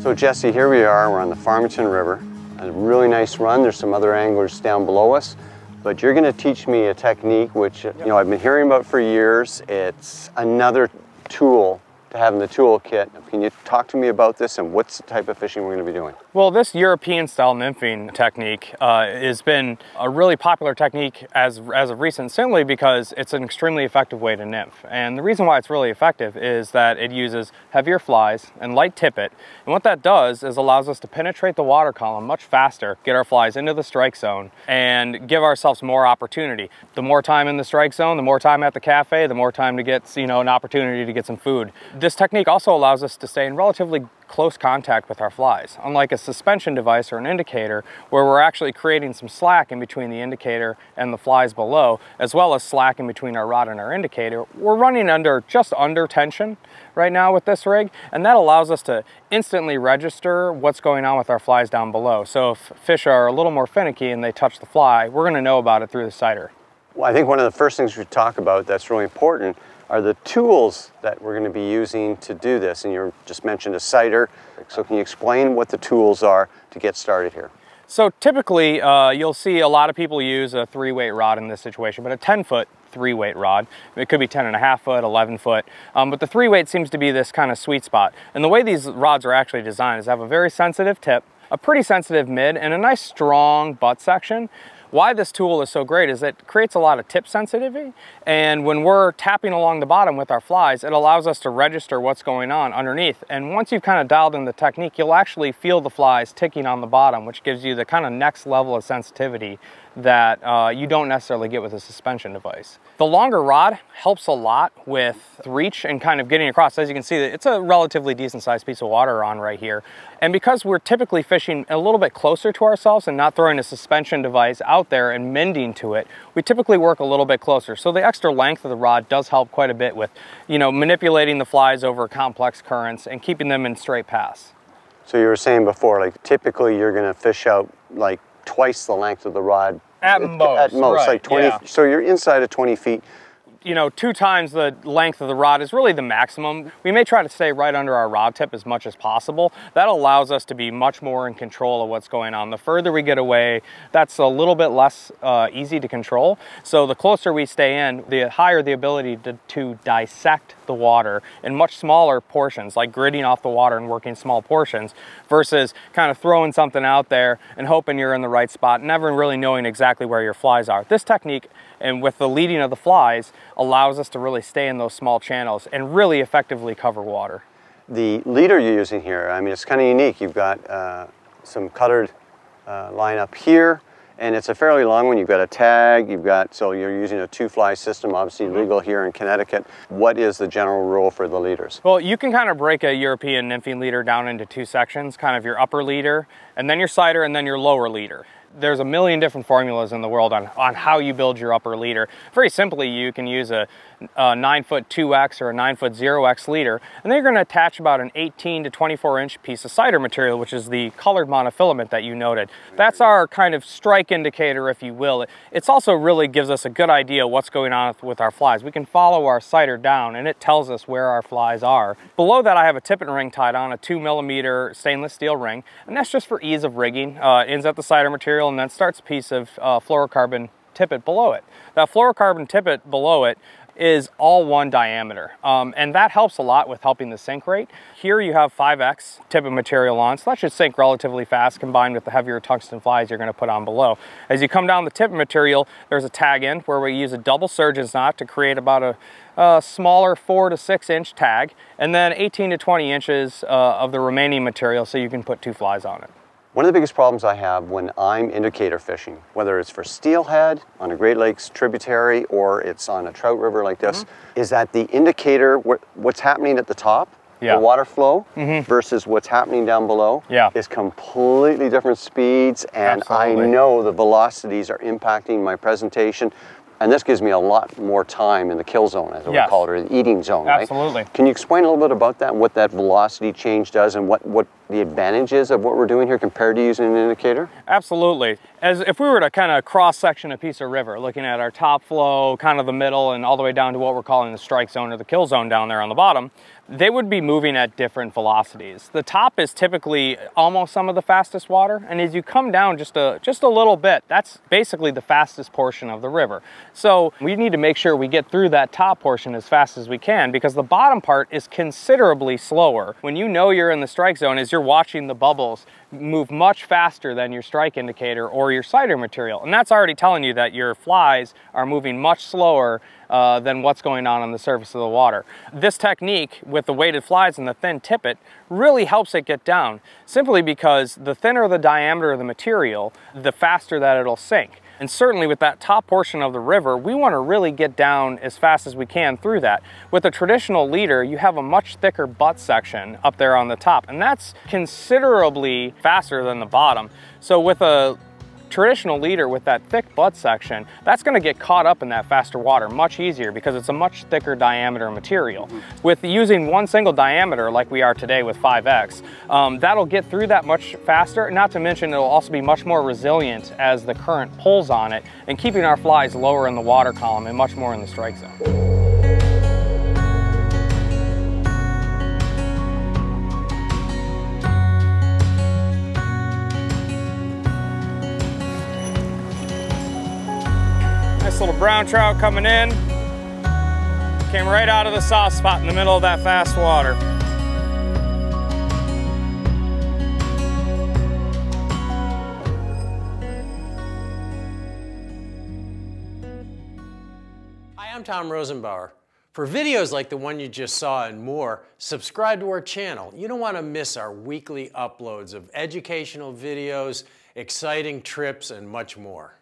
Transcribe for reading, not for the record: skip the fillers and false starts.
So Jesse, here we are, we're on the Farmington River. A really nice run. There's some other anglers down below us, but you're going to teach me a technique which I've been hearing about for years. It's another tool to have in the toolkit. Can you talk to me about this and what's the type of fishing we're going to be doing? Well, this European style nymphing technique has been a really popular technique as of recent, simply because it's an extremely effective way to nymph. And the reason why it's really effective is that it uses heavier flies and light tippet. And what that does is allows us to penetrate the water column much faster, get our flies into the strike zone, and give ourselves more opportunity. The more time in the strike zone, the more time at the cafe, the more time to get, an opportunity to get some food. This technique also allows us to stay in relatively close contact with our flies, unlike a suspension device or an indicator where we're actually creating some slack in between the indicator and the flies below, as well as slack in between our rod and our indicator. We're running just under tension right now with this rig, and that allows us to instantly register what's going on with our flies down below. So if fish are a little more finicky and they touch the fly, we're going to know about it through the sighter. Well, I think one of the first things we talk about that's really important are the tools that we're going to be using to do this. And you just mentioned a sighter. So can you explain what the tools are to get started here? So typically you'll see a lot of people use a 3-weight rod in this situation, but a 10-foot 3-weight rod. It could be 10.5 foot, 11 foot, but the 3-weight seems to be this kind of sweet spot. And the way these rods are actually designed is to have a very sensitive tip, a pretty sensitive mid, and a nice strong butt section. Why this tool is so great is it creates a lot of tip sensitivity, and when we're tapping along the bottom with our flies, it allows us to register what's going on underneath. And once you've kind of dialed in the technique, you'll actually feel the flies ticking on the bottom, which gives you the kind of next level of sensitivity that you don't necessarily get with a suspension device. The longer rod helps a lot with reach and kind of getting across. As you can see, it's a relatively decent sized piece of water on right here. And because we're typically fishing a little bit closer to ourselves and not throwing a suspension device out there and mending to it, we typically work a little bit closer. So the extra length of the rod does help quite a bit with, manipulating the flies over complex currents and keeping them in straight paths. So you were saying before, like typically you're going to fish out like twice the length of the rod. At most, right, like 20, yeah. So you're inside of 20 feet. 2 times the length of the rod is really the maximum. We may try to stay right under our rod tip as much as possible. That allows us to be much more in control of what's going on. The further we get away, that's a little bit less easy to control. So the closer we stay in, the higher the ability to dissect the water in much smaller portions, like gridding off the water and working small portions, versus kind of throwing something out there and hoping you're in the right spot, never really knowing exactly where your flies are. This technique, and with the leading of the flies, allows us to really stay in those small channels and really effectively cover water. The leader you're using here, I mean, it's kind of unique. You've got some colored line up here, and it's a fairly long one. You've got a tag, so you're using a 2-fly system, obviously legal here in Connecticut. What is the general rule for the leaders? Well, you can kind of break a European nymphing leader down into 2 sections, kind of your upper leader, and then your sighter, and then your lower leader. There's a million different formulas in the world on how you build your upper leader. Very simply, you can use a 9-foot 2X or a 9-foot 0X leader, and then you're going to attach about an 18 to 24 inch piece of sighter material, which is the colored monofilament that you noted. That's our kind of strike indicator, if you will. It's also really gives us a good idea of what's going on with our flies. We can follow our sighter down, and it tells us where our flies are. Below that, I have a tippet ring tied on, a 2mm stainless steel ring, and that's just for ease of rigging. It ends at the sighter material and then starts a piece of fluorocarbon tippet below it. That fluorocarbon tippet below it is all 1 diameter, and that helps a lot with helping the sink rate. Here you have 5X tippet material on, so that should sink relatively fast combined with the heavier tungsten flies you're going to put on below. As you come down the tippet material, there's a tag end where we use a double surgeon's knot to create about a smaller 4 to 6 inch tag, and then 18 to 20 inches of the remaining material so you can put 2 flies on it. One of the biggest problems I have when I'm indicator fishing, whether it's for steelhead on a Great Lakes tributary or it's on a trout river like this, is that the indicator, what's happening at the top, the water flow, versus what's happening down below is completely different speeds, and I know the velocities are impacting my presentation. And this gives me a lot more time in the kill zone, as we call it, or the eating zone, right? Absolutely. Can you explain a little bit about that, what that velocity change does, and what the advantages of what we're doing here compared to using an indicator? Absolutely. As if we were to kind of cross-section a piece of river, looking at our top flow, kind of the middle, and all the way down to what we're calling the strike zone or the kill zone down there on the bottom, they would be moving at different velocities. The top is typically almost some of the fastest water, and as you come down just a little bit, that's basically the fastest portion of the river. So we need to make sure we get through that top portion as fast as we can, because the bottom part is considerably slower. When you know you're in the strike zone, as you're watching the bubbles move much faster than your strike indicator or your cider material, and that's already telling you that your flies are moving much slower than what's going on the surface of the water. This technique with the weighted flies and the thin tippet really helps it get down, simply because the thinner the diameter of the material, the faster that it'll sink. And certainly with that top portion of the river, we want to really get down as fast as we can through that. With a traditional leader, you have a much thicker butt section up there on the top, and that's considerably faster than the bottom. So with a traditional leader with that thick butt section, that's going to get caught up in that faster water much easier because it's a much thicker diameter material. With using one single diameter like we are today with 5X, that'll get through that much faster, not to mention it'll also be much more resilient as the current pulls on it and keeping our flies lower in the water column and much more in the strike zone. Nice little brown trout coming in. Came right out of the soft spot in the middle of that fast water. Hi, I'm Tom Rosenbauer. For videos like the one you just saw and more, subscribe to our channel. You don't want to miss our weekly uploads of educational videos, exciting trips, and much more.